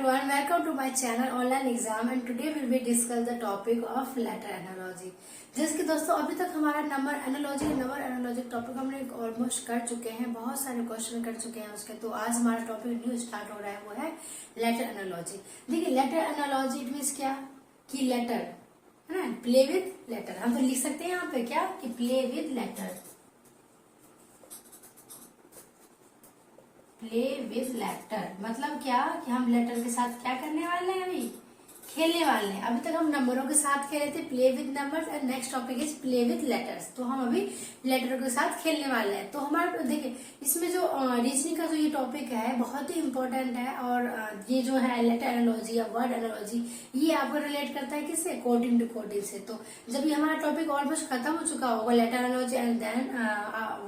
everyone, welcome to my channel Online Exam and today we will discuss the topic of letter analogy। जैसे कि दोस्तों अभी तक हमारा नंबर एनालॉजी टॉपिक हमने ऑलमोस्ट कर चुके हैं, बहुत सारे क्वेश्चन कर चुके हैं उसके। तो आज हमारा टॉपिक न्यू स्टार्ट हो रहा है, वो है लेटर एनालॉजी। देखिए लेटर एनालॉजी इट मीन्स क्या कि लेटर है ना, प्ले विद लेटर। हम तो लिख सकते हैं यहाँ पे क्या कि play with letter, play with letter मतलब क्या कि हम लेटर के साथ क्या करने वाले हैं, अभी खेलने वाले हैं। अभी तक हम नंबरों के साथ खेले थे, play with numbers, and next topic is play with letters. तो हम अभी लेटरों के साथ खेलने वाले हैं। तो हमारे देखिए इसमें जो रीजनिंग का जो ये टॉपिक है बहुत ही इंपॉर्टेंट है, और ये जो है लेटर एनालॉजी या वर्ड एनालॉजी ये आपको रिलेट करता है किससे, कोडिंग टू कोडिंग से। तो जब ये हमारा टॉपिक ऑलमोस्ट खत्म हो चुका होगा letter analogy and then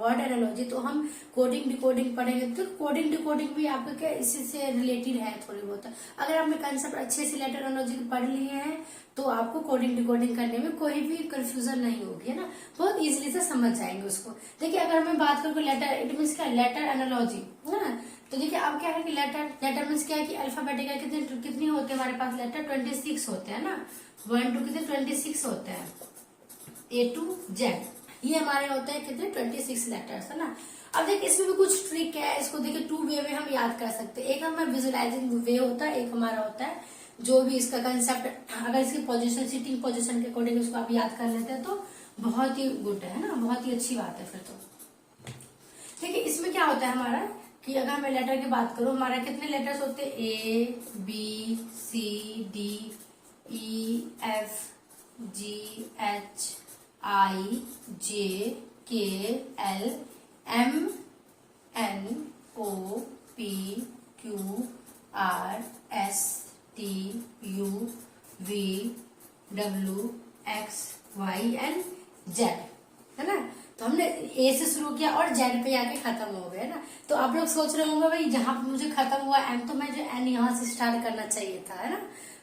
word analogy, तो हम कोडिंग डिकोडिंग पढ़ेंगे। तो कोडिंग डिकोडिंग भी आपका क्या इसी से रिलेटेड है थोड़ी बहुत। अगर आपने कंसेप्ट अच्छे से लेटर एनालॉजी पढ़ लिए हैं तो आपको कोडिंग डिकोडिंग करने में कोई भी कंफ्यूजन नहीं होगी, है ना, बहुत इजीली से समझ जाएंगे उसको। देखिए अगर मैं बात करूँ लेटर इट मीन्स क्या, लेटर एनालॉजी है ना। तो देखिए अब क्या है कि लेटर मीन्स क्या है कि अल्फाबेटिकल कितनी होते हैं हमारे पास, लेटर 26 होते हैं ना, 1 to कितने 26 होते हैं, A to Z ये हमारे होते हैं कितने 26 लेटर्स, है ना। अब देखिए इसमें भी कुछ ट्रिक है, इसको देखिए 2 वे में हम याद कर सकते हैं। एक हमारा विजुअलाइजिंग वे होता है, एक हमारा होता है जो भी इसका कंसेप्ट, अगर इसकी पोजीशन सिटिंग पोजीशन के अकॉर्डिंग उसको आप याद कर लेते हैं तो बहुत ही गुड है ना, बहुत ही अच्छी बात है फिर तो। देखिए इसमें क्या होता है हमारा कि अगर मैं लेटर की बात करूं, हमारा कितने लेटर्स होते हैं, A B C D E F G H I J K L M N O P Q R S T U V W X Y and Z, है ना। तो हमने ए से शुरू किया और जेड पे आके खत्म हो गया ना। तो आप लोग सोच रहे होंगे भाई जहां पे मुझे खत्म हुआ एन, तो मैं जो एन यहाँ से स्टार्ट करना चाहिए था, है ना।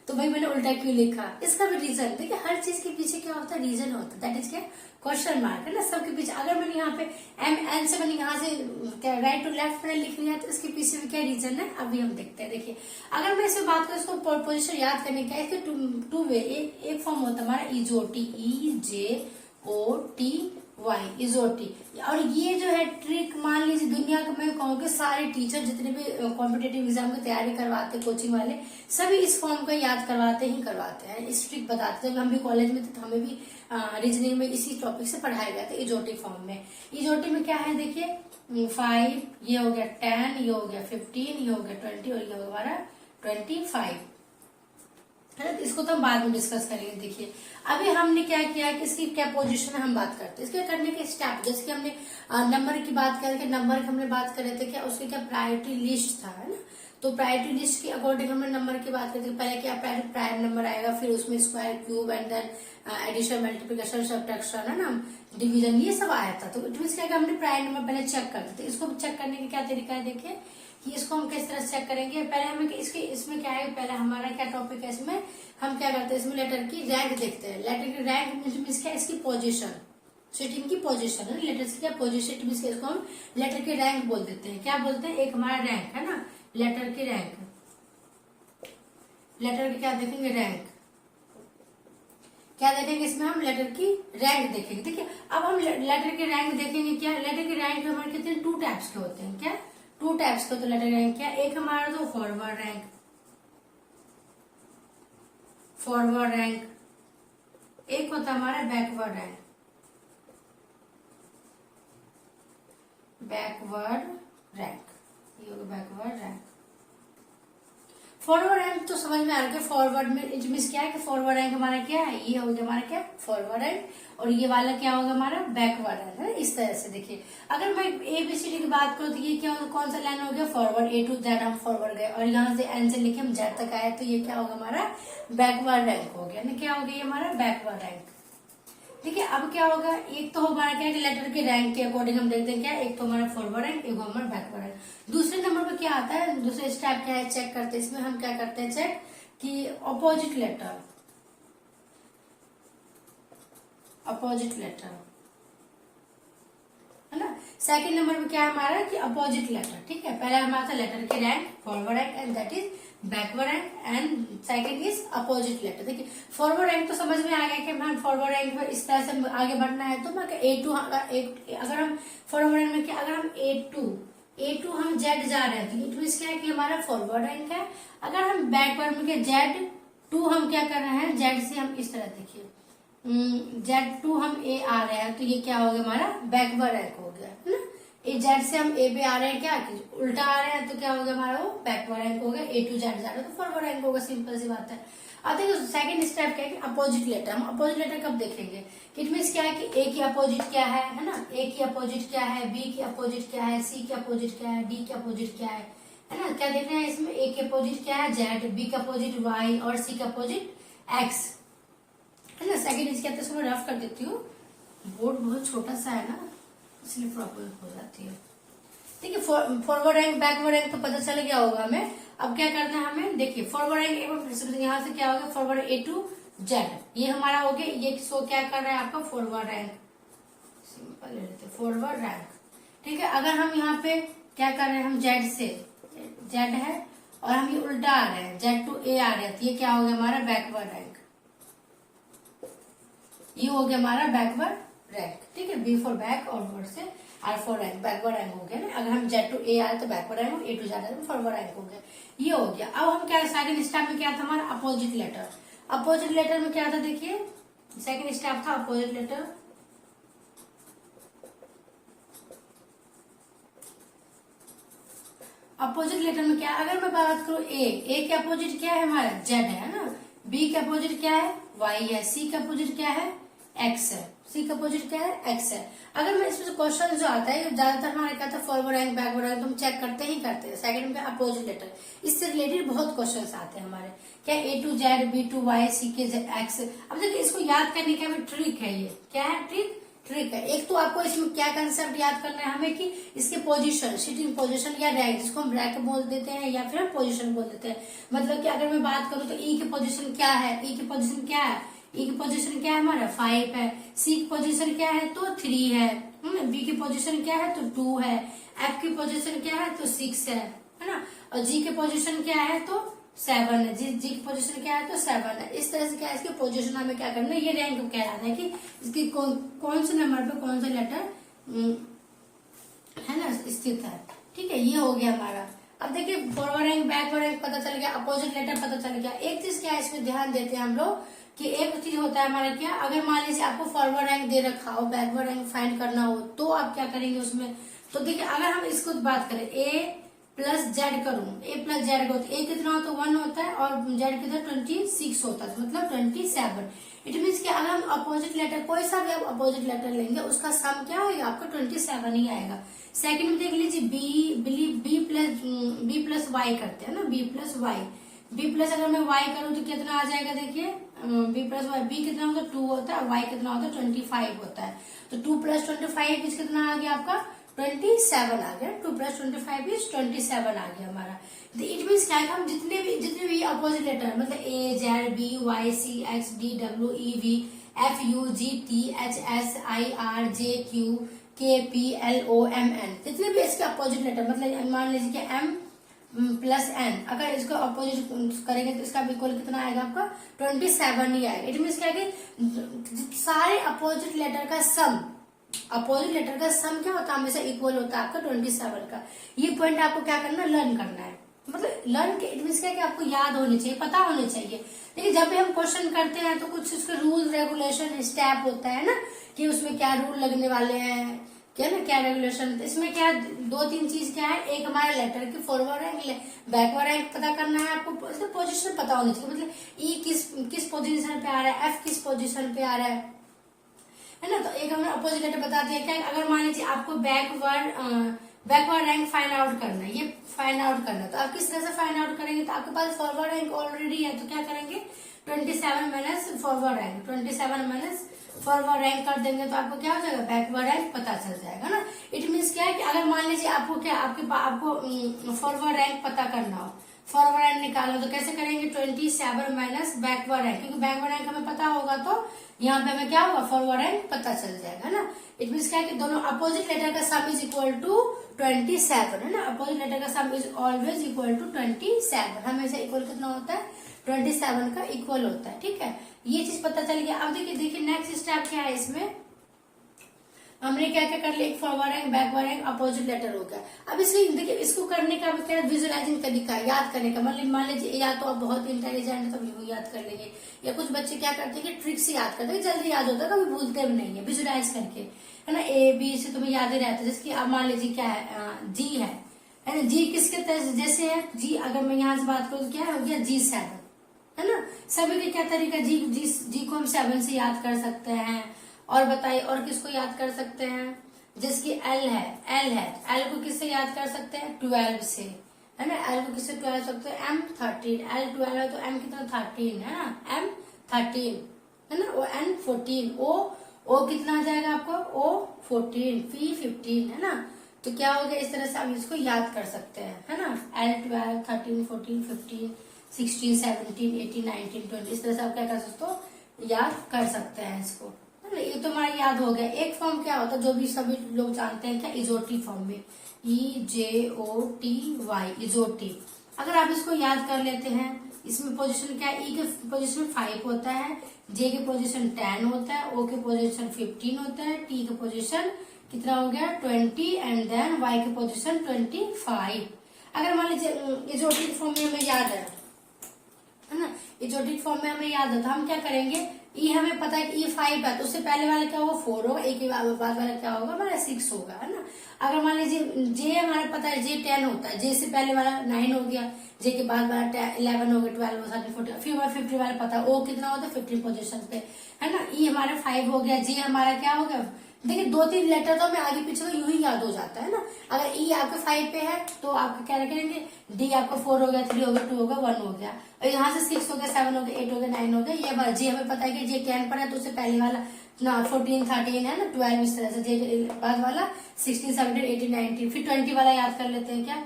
तो भाई मैंने उल्टा क्यों लिखा, इसका भी रीजन देखिए, हर चीज के पीछे क्या होता है, रीजन होता है, दैट इज क्या, क्वेश्चन मार्क, है ना। सबके पीछे अगर मैंने यहाँ पे एम एन से मैंने यहाँ से राइट टू लेफ्ट मैंने लिख लिया, तो इसके पीछे भी क्या रीजन है, अभी हम देखते हैं। देखिए अगर मैं इसमें बात करूँ, इसको पोजिशन याद करने का, इसके टू वे, एक फॉर्म होता है हमारा इजोटी, EJOTY इजोटी। और ये जो है ट्रिक, मान लीजिए दुनिया में कहूँ कि सारे टीचर जितने भी कॉम्पिटेटिव एग्जाम की तैयारी करवाते कोचिंग वाले सभी इस फॉर्म को याद करवाते हैं, इस ट्रिक बताते हैं। जब हम भी कॉलेज में थे तो हमें भी रीजनिंग में इसी टॉपिक से पढ़ाया गया था, इजोटी फॉर्म में। इजोटी में क्या है देखिए 5, ये हो गया 10, ये हो गया 15, ये हो गया 20 और ये हो गया हमारा 25, है ना। इसको तो हम बाद में डिस्कस करेंगे। देखिए अभी हमने क्या किया कि इसकी क्या पोजीशन है हम बात करते हैं, इसके करने के स्टेप। जैसे कि हमने नंबर की बात करके, नंबर की हमने बात कर रहे थे क्या, उसके क्या प्रायोरिटी लिस्ट था, है ना। तो प्रायोरिटी लिस्ट के अकॉर्डिंग हमने नंबर की बात करते, पहले क्या प्राइम नंबर आएगा, फिर उसमें square, cube and then addition, multiplication, subtraction, है ना, डिवीजन, ये सब आया था। तो इट मींस क्या हमने प्राइम नंबर पहले चेक करते थे। इसको चेक करने का क्या तरीका है, देखिए कि इसको हम किस तरह चेक करेंगे। पहले हमें इसमें क्या है, पहले हमारा क्या टॉपिक है, इसमें हम क्या करते हैं, इसमें लेटर की रैंक देखते हैं। लेटर की रैंक मीन्स क्या, इसकी पोजीशन, सिटिंग की पोजीशन है, लेटर की क्या पोजीशन, मीन्स इसको हम लेटर की रैंक बोल देते हैं। क्या बोलते हैं, एक हमारा रैंक है ना, लेटर की रैंक, लेटर की क्या देखेंगे, रैंक क्या देखेंगे, इसमें हम लेटर की रैंक देखेंगे। देखिए अब हम लेटर की रैंक देखेंगे, क्या लेटर की रैंक हमारे कितने 2 टाइप्स के होते हैं, क्या 2 टाइप्स के। तो लेटर रैंक क्या, एक हमारा तो फॉरवर्ड रैंक, एक होता है हमारा बैकवर्ड रैंक, ये होगा बैकवर्ड रैंक। फॉरवर्ड रैंक तो समझ में आ रहा है, फॉरवर्ड में इट मींस क्या है कि फॉरवर्ड रैंक हमारा क्या है, ये हो गया हमारा क्या फॉरवर्ड रैंक, और ये वाला क्या होगा हमारा बैकवर्ड रैंक, है इस तरह से। देखिए अगर मैं ABCD की बात करूँ तो ये क्या होगा, कौन सा लाइन हो गया, फॉरवर्ड, A to Z हम फॉरवर्ड गए, और यहाँ से N से लेके हम Z तक आए, तो ये क्या होगा हमारा बैकवर्ड रैंक हो गया ना। क्या हो गया ये हमारा बैकवर्ड रैंक। देखिए अब क्या होगा, एक तो हमारा क्या है कि लेटर के रैंक के अकॉर्डिंग हम देखते हैं क्या, एक तो हमारा फॉरवर्ड रैंक, एक हमारा बैकवर्ड रैंक। दूसरे नंबर पर क्या आता है, दूसरे स्टेप क्या है, चेक करते हैं। इसमें हम क्या करते हैं चेक कि अपोजिट लेटर, है ना। सेकंड नंबर पे क्या है हमारा कि अपोजिट लेटर, ठीक है। पहला हमारा था लेटर के rank, forward rank and that is backward rank, and second is opposite letter. देखिए फॉरवर्ड रैंक तो समझ में आ गया कि हम फॉरवर्ड रैंक में इस तरह से आगे बढ़ना है, तो मैं A2 अगर हम फॉरवर्ड रैंक में क्या, अगर हम A2 हम Z जा रहे हैं तो इट मीन्स क्या है कि हमारा फॉरवर्ड रैंक है। अगर हम बैकवर्ड में Z2 हम क्या कर रहे हैं, Z से हम इस तरह देखिए Z2 हम A आ रहे हैं तो ये क्या हो गया हमारा बैकवर्ड रैंक हो गया, है ना। ये Z से हम A पे आ रहे हैं, क्या उल्टा आ रहे हैं तो क्या हो गया हमारा वो बैकवर्ड रैंक हो गया। A2 Z जा रहा है तो फॉरवर्ड रैंक होगा, सिंपल सी बात है। अब देखो सेकंड स्टेप क्या है कि अपोजिट लेटर। हम अपोजिट लेटर कब देखेंगे, इट मीन्स क्या है कि A की अपोजिट क्या है ना। A की अपोजिट क्या है, B की अपोजिट क्या है, C की अपोजिट क्या है, D की अपोजिट क्या है ना। क्या देखना है इसमें, A की अपोजिट क्या है Z, B की अपोजिट Y और C की अपोजिट X, है ना। सेकंड इज क्या, तो मैं रफ कर देती हूँ, बोर्ड बहुत छोटा सा है ना इसलिए प्रॉब्लम हो जाती है। ठीक है, फॉरवर्ड रैंक बैकवर्ड रैंक तो पता चल गया होगा हमें। अब क्या करना है हमें, देखिए फॉरवर्ड रैंक एक बार फिर से यहाँ से क्या होगा, फॉरवर्ड A2 Z ये हमारा हो गया। ये सो क्या कर रहा है आपका फॉरवर्ड रैंक, सिंपल ले लेते फॉरवर्ड रैंक, ठीक है। अगर हम यहाँ पे क्या कर रहे हैं, हम Z से Z है और हम ये उल्टा आ रहे हैं Z to A आ रहे हैं तो ये क्या हो गया हमारा बैकवर्ड रैंक, ये हो गया हमारा बैकवर्ड रैंक, ठीक है। B फॉर बैक और वर्ड से R for rank, backward rank हो गया ना। अगर हम Z to A आ रहे तो backward rank, A to Z आ रहे तो फॉरवर्ड रैंक हो गया, ये हो गया। अब हम क्या सेकंड स्टेप में क्या था हमारा अपोजिट लेटर। अपोजिट लेटर में क्या था, देखिए सेकंड स्टेप था अपोजिट लेटर। अपोजिट लेटर में क्या, अगर मैं बात करूं A के अपोजिट क्या है हमारा Z है ना, B के अपोजिट क्या है Y है, C के अपोजिट क्या है X है, C का अपोजिट क्या है X है। अगर मैं इसमें क्वेश्चन जो आता है ज्यादातर हमारे क्या था फॉरवर्ड रैंक बैकवर्ड रैंक, तो हम चेक करते ही करते हैं। सेकंड में अपोजिट लेटर, इससे रिलेटेड बहुत क्वेश्चन आते हैं हमारे, क्या A to Z, B to Y, C के X। अब देखिए इसको याद करने का भी ट्रिक है, ये क्या है ट्रिक है। एक तो आपको इसमें क्या कंसेप्ट याद करना है हमें कि इसके पोजीशन, सिटिंग पोजीशन या रैंक, जिसको हम रैंक बोल देते हैं या फिर हम पोजीशन बोल देते हैं। मतलब कि अगर मैं बात करूं तो E की पोजीशन क्या है, E की पोजीशन क्या है, E की पोजीशन क्या है हमारा 5 है, C की पोजीशन क्या है तो 3 है, B की पोजीशन क्या है तो 2 है, F की पोजीशन क्या है तो 6 है ना, और G की पोजीशन क्या है तो 7 है, जी की पोजीशन क्या है तो 7 है। इस तरह से क्या है इसकी पोजीशन हमें क्या करना है, ये रैंक कहलाता है कि इसकी कौन से नंबर पे कौन सा लेटर है ना स्थित है, ठीक है। ये हो गया हमारा। अब देखिए फॉरवर्ड रैंक बैकवर्ड रैंक पता चल गया, अपोजिट लेटर पता चल गया। एक चीज क्या है इसमें ध्यान देते हैं हम लोग कि एक चीज होता है हमारा क्या, अगर मान लीजिए आपको फॉरवर्ड रैंक दे रखा हो, बैकवर्ड रैंक फाइंड करना हो तो आप क्या करेंगे उसमें। तो देखिए अगर हम इसको बात करें A प्लस Z करूं, A प्लस Z करूं तो A कितना होता है 1 होता है और Z कितना 26 होता है, मतलब 27। इट मीन्स कि अगर हम अपोजिट लेटर कोई सा भी आप अपोजिट लेटर लेंगे उसका सम क्या होगा आपका 27 ही आएगा। सेकंड में देख लीजिए B प्लस Y करते हैं ना, B plus Y, B plus अगर मैं Y करूं तो कितना आ जाएगा, देखिए B प्लस Y, B कितना होता है 2 होता है, Y कितना होता है 25 होता है। तो 2 प्लस 25 कितना आ गया आपका 27 आ गया, 2 प्लस 25 इज 27 आ गया हमारा। इट मीन्स क्या है हम जितने भी अपोजिट लेटर मतलब A Z B Y C X D W E V F U G T H S I R J Q K P L O M N, जितने भी इसके अपोजिट लेटर मतलब मान लीजिए कि M प्लस N, अगर इसको opposite करेंगे तो इसका इक्वल कितना आएगा आपका 27 ही आएगा। इट मीन्स क्या है कि सारे अपोजिट लेटर का सम, अपोजिट लेटर का सम क्या होता है हमेशा इक्वल होता है आपका 27 का। ये पॉइंट आपको क्या करना लर्न करना है, मतलब लर्न के इट मीन्स क्या है कि आपको याद होनी चाहिए, पता होनी चाहिए। लेकिन जब भी हम क्वेश्चन करते हैं तो कुछ उसके रूल रेगुलेशन स्टेप होता है ना कि उसमें क्या रूल लगने वाले हैं, क्या ना क्या रेगुलेशन। इसमें क्या 2-3 चीज क्या है, एक हमारे लेटर की फॉरवर्ड रैंक बैकवर्ड रैंक पता करना है आपको, इसका पोजीशन पता होनी चाहिए, मतलब ई किस पोजीशन पे आ रहा है, एफ किस पोजीशन पे आ रहा है ना। तो एक हमें अपोजिट लेटर बता दिया क्या, अगर मान लीजिए आपको बैकवर्ड रैंक फाइंड आउट करना है, ये फाइंड आउट करना है तो आप किस तरह से फाइंड आउट करेंगे, तो आपके पास फॉरवर्ड रैंक ऑलरेडी है तो क्या करेंगे 27 minus forward rank, 27 minus forward rank कर देंगे तो आपको क्या हो जाएगा बैकवर्ड रैंक पता चल जाएगा ना। इट मीन्स क्या है कि अगर मान लीजिए आपको क्या आपको फॉरवर्ड रैंक पता करना हो, फॉरवर्ड एंड निकालो तो कैसे करेंगे 27 माइनस बैकवर्ड एंड, क्योंकि बैकवर्ड एंड हमें पता होगा तो यहाँ पे हमें क्या होगा फॉरवर्ड एंड पता चल जाएगा ना। इट मीन क्या है कि दोनों अपोजिट लेटर का सम इज इक्वल टू 27 है ना। अपोजिट लेटर का sum is always equal to 27, हमेशा इक्वल कितना होता है 27 का इक्वल होता है। ठीक है, ये चीज पता चल गया। अब देखिए नेक्स्ट स्टेप क्या है इसमें, हमने क्या क्या कर लिया, एक forward and backward and opposite letter हो गया। अब इसको देखिए, इसको करने का क्या विजुअलाइजिंग तरीका है, याद करने का। मतलब मान लीजिए या तो आप बहुत इंटेलिजेंट है तो यू याद कर लेंगे, या कुछ बच्चे क्या करते हैं कि ट्रिक से याद करते हैं, जल्दी याद होता है, कभी भूलते भी नहीं है विजुअलाइज करके, है ना। ए बी से तुम्हें याद ही रहता है। जैसे कि अब मान लीजिए क्या है जी है ना। जी किसके जैसे है, जी अगर मैं यहाँ से बात करूँ तो क्या हो गया G7, है ना। सभी के क्या तरीका, जी को हम 7 से याद कर सकते हैं। और बताइए और किसको याद कर सकते हैं, जिसकी एल है, एल को किससे याद कर सकते हैं 12 से, है ना। एल को किससे 12 सकते हैं M13, एल 12 है तो M कितना 13 है ना, M13 है ना। ओ N 14, ओ कितना आ जाएगा आपको O 14, P 15 है ना। तो क्या हो गया, इस तरह से हम इसको याद कर सकते हैं, है ना। L 12, 13, 14, 15, 16, 17, 18, 19, 20, इस तरह से आप क्या कर सकते हो, याद कर सकते हैं इसको। ये तो हमारा याद हो गया। एक फॉर्म क्या होता है जो भी सभी लोग जानते हैं, क्या इजोटी फॉर्म में, EJOTY इजोटी। अगर आप इसको याद कर लेते हैं, इसमें पोजीशन क्या है, ई के पोजीशन 5 होता है, जे के पोजीशन 10 होता है, ओ के पोजीशन 15 होता है, टी के पोजीशन कितना हो गया 20 एंड देन वाई के पोजीशन 25। अगर मान लीजिए इजोटिक फॉर्म में हमें याद है ना, इजोटिक फॉर्म में हमें याद है तो हम क्या करेंगे, ई हमें पता है कि E5 है तो उससे पहले वाला क्या होगा 4 होगा, एक के बाद वाला क्या होगा हमारा 6 होगा, है ना। अगर मान लीजिए जे हमारे पता है जे 10 होता है, जे से पहले वाला 9 हो गया, जे के बाद वाला 11 हो गया, 12 13 14, फिर हमारा 50 वाला पता है, ओ कितना होता है 15 पोजीशन पे, है ना। ई हमारा 5 हो गया, जे हमारा क्या हो गया, देखिए 2-3 लेटर तो हमें आगे पीछे तो यूं ही याद हो जाता है ना। अगर ई आपके 5 पे है तो आपका क्या करेंगे, डी आपका 4 हो गया, 3 हो गया, 2 हो गया, 1 हो गया, और यहाँ से 6 हो गया, 7 हो गया, 8 हो गया, 9 हो गया। ये बार जे हमें पता है कि जे 10 पर है तो उससे पहले वाला ना 14 13 है ना, 12 इस तरह से, जे बाद वाला 16 17 18 19, फिर 20 वाला याद कर लेते हैं क्या,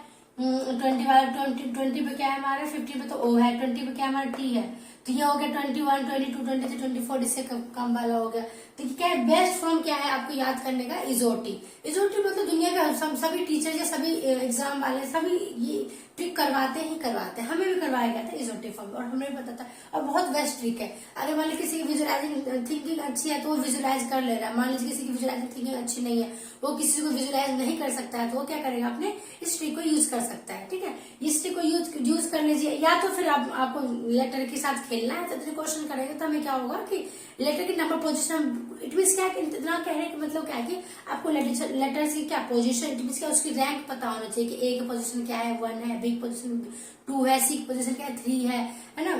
20 वाला 20 पे क्या है हमारे 15 पे तो ओ है, 20 पे क्या हमारा टी है, तो ये हो गया 21 22 23 24, इससे कम वाला हो गया। तो क्या है बेस्ट फॉर्म क्या है आपको याद करने का, इजोटी। इजोटी मतलब दुनिया के सभी टीचर या सभी एग्जाम वाले सभी ये ट्रिक करवाते ही करवाते हैं, हमें भी करवाया गया था इजोटी फॉर्म और हमें भी पता था, और बहुत बेस्ट ट्रिक है। अगर मान लीजिए किसी की विजुअलाइजिंग थिंकिंग अच्छी है तो वो विजुअलाइज कर ले रहा है, मान लीजिए किसी की विजुअलाइजिंग थिंकिंग अच्छी नहीं है, वो किसी को विजुअलाइज नहीं कर सकता है तो वो क्या करेगा, अपने इस ट्रिक को यूज कर सकता है। ठीक है, इस ट्रिक को यूज कर लीजिए, या तो फिर आपको लेटर के साथ खेलना है तो क्वेश्चन करेंगे तो हमें क्या होगा कि लेटर की नंबर पोजीशन, इट मीन क्या इतना कहने का मतलब क्या है कि आपको लेटर्स की क्या पोजीशन, इट मीन क्या उसकी रैंक पता होना चाहिए कि ए की पोजीशन क्या है 1 है, बी की पोजीशन 2 है, सी की पोजीशन क्या है 3 है ना।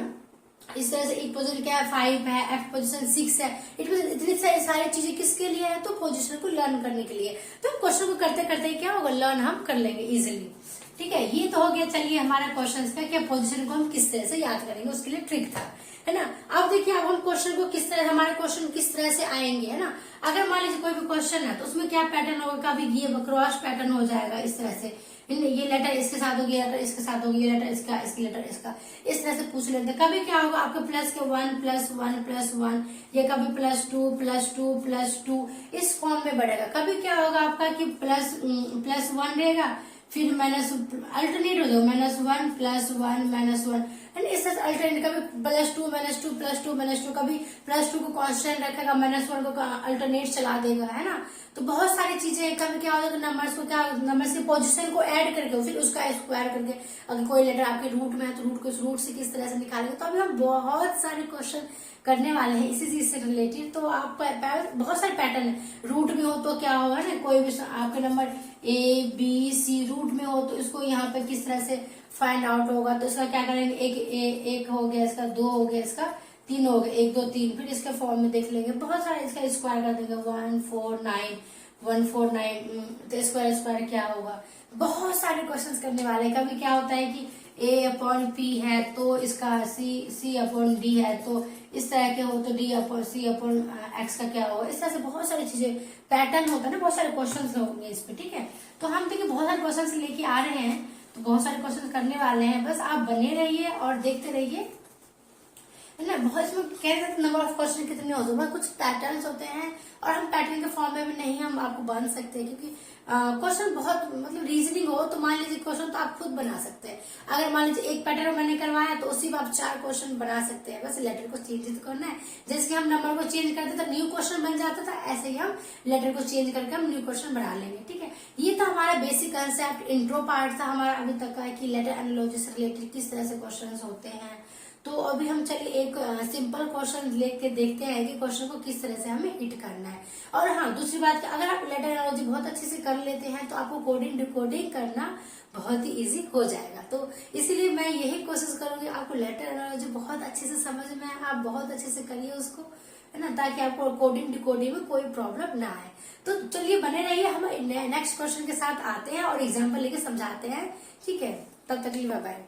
इस तरह से एक पोजीशन क्या है 5 है, एफ पोजीशन 6 है। इट मीन इतनी सारी चीजें किसके लिए है, तो पोजीशन को लर्न करने के लिए। तो क्वेश्चन को करते करते क्या होगा, लर्न हम कर लेंगे इजिली। ठीक है, ये तो हो गया। चलिए हमारा क्वेश्चन का क्या पोजीशन को हम किस तरह से याद करेंगे, उसके लिए ट्रिक था, है ना। अब देखिए अब हम क्वेश्चन को किस तरह, हमारे क्वेश्चन किस तरह से आएंगे, है ना। अगर मान लीजिए कोई भी क्वेश्चन है तो उसमें क्या पैटर्न होगा, कभी ये क्रॉस पैटर्न हो जाएगा इस तरह से, ये लेटर इसके साथ होगी, लेटर इसके साथ होगी, ये लेटर इसका, इसकी लेटर इसका, इस तरह से पूछ लेते हैं। कभी क्या होगा आपके प्लस के 1 + 1 + 1, ये कभी +2 +2 +2 इस फॉर्म में बढ़ेगा। कभी क्या होगा आपका कि +1 रहेगा, फिर माइनस अल्टरनेट हो जाएगा, -1 +1 -1, एंड इस तरह अल्टरनेट, कभी +2 -2 +2 -2, कभी +2 को कांस्टेंट रखेगा, -1 को अल्टरनेट चला देगा, है ना। तो बहुत सारी चीजें, कभी क्या होगा नंबर्स को क्या, नंबर्स की पोजीशन को ऐड करके फिर उसका स्क्वायर करके, अगर कोई लेटर आपके रूट में है तो रूट को इस रूट से किस तरह से निकालेंगे। तो अभी हम बहुत सारे क्वेश्चन करने वाले हैं इसी चीज से रिलेटेड। तो आप बहुत सारे पैटर्न है, रूट में हो तो क्या होगा ना, कोई भी आपके number A B C root में हो तो इसको यहाँ पे किस तरह से फाइंड आउट होगा। तो इसका क्या करेंगे, एक हो गया, इसका 2 हो गया, इसका 3 हो गया, 1 2 3, फिर इसके फॉर्म में देख लेंगे। बहुत सारे इसका स्क्वायर कर देंगे, 149 तो स्क्वायर क्या होगा। बहुत सारे क्वेश्चंस करने वाले हैं। कभी क्या होता है कि A/P है तो इसका C/D है, तो इस तरह के हो तो D/C/X का क्या होगा। इस तरह से बहुत सारी चीजें पैटर्न होता है ना, बहुत सारे क्वेश्चंस होंगे इस पे। ठीक है, तो हम देखिए बहुत सारे क्वेश्चंस लेके आ रहे हैं, तो बहुत सारे क्वेश्चन करने वाले हैं, बस आप बने रहिए और देखते रहिए, है ना। बहुत इसमें कह सकते नंबर ऑफ क्वेश्चन कितने होते हैं, कुछ पैटर्न्स होते हैं और हम पैटर्न के फॉर्म में भी नहीं हम आपको बन सकते हैं, क्योंकि क्वेश्चन बहुत मतलब रीजनिंग हो तो मान लीजिए क्वेश्चन तो आप खुद बना सकते हैं। अगर मान लीजिए एक पैटर्न मैंने करवाया तो उसी में आप 4 क्वेश्चन बना सकते हैं, बस लेटर को चेंज तो करना है। जैसे कि हम नंबर को चेंज करते तो न्यू क्वेश्चन बन जाता था, ऐसे ही हम लेटर को चेंज करके हम न्यू क्वेश्चन बना लेंगे, ठीक है। ये था हमारा बेसिक कंसेप्ट, इंट्रो पार्ट था हमारा अभी तक का कि लेटर एनालॉजी से रिलेटेड किस तरह से क्वेश्चन होते हैं। तो अभी हम चलिए एक सिंपल क्वेश्चन लेके के देखते हैं कि क्वेश्चन को किस तरह से हमें हिट करना है। और हाँ, दूसरी बात कि अगर आप लेटर एनालॉजी बहुत अच्छे से कर लेते हैं तो आपको कोडिंग डिकोडिंग करना बहुत ही इजी हो जाएगा। तो इसीलिए मैं यही कोशिश करूंगी आपको लेटर एनालॉजी बहुत अच्छे से समझ में आए, आप बहुत अच्छे से करिए उसको, है ना, ताकि आपको कोडिंग डिकोडिंग में कोई प्रॉब्लम ना आए। तो चलिए बने रहिए, हम नेक्स्ट क्वेश्चन के साथ आते हैं और एग्जाम्पल लेके समझाते हैं, ठीक है। तब तक के लिए बाय बाय।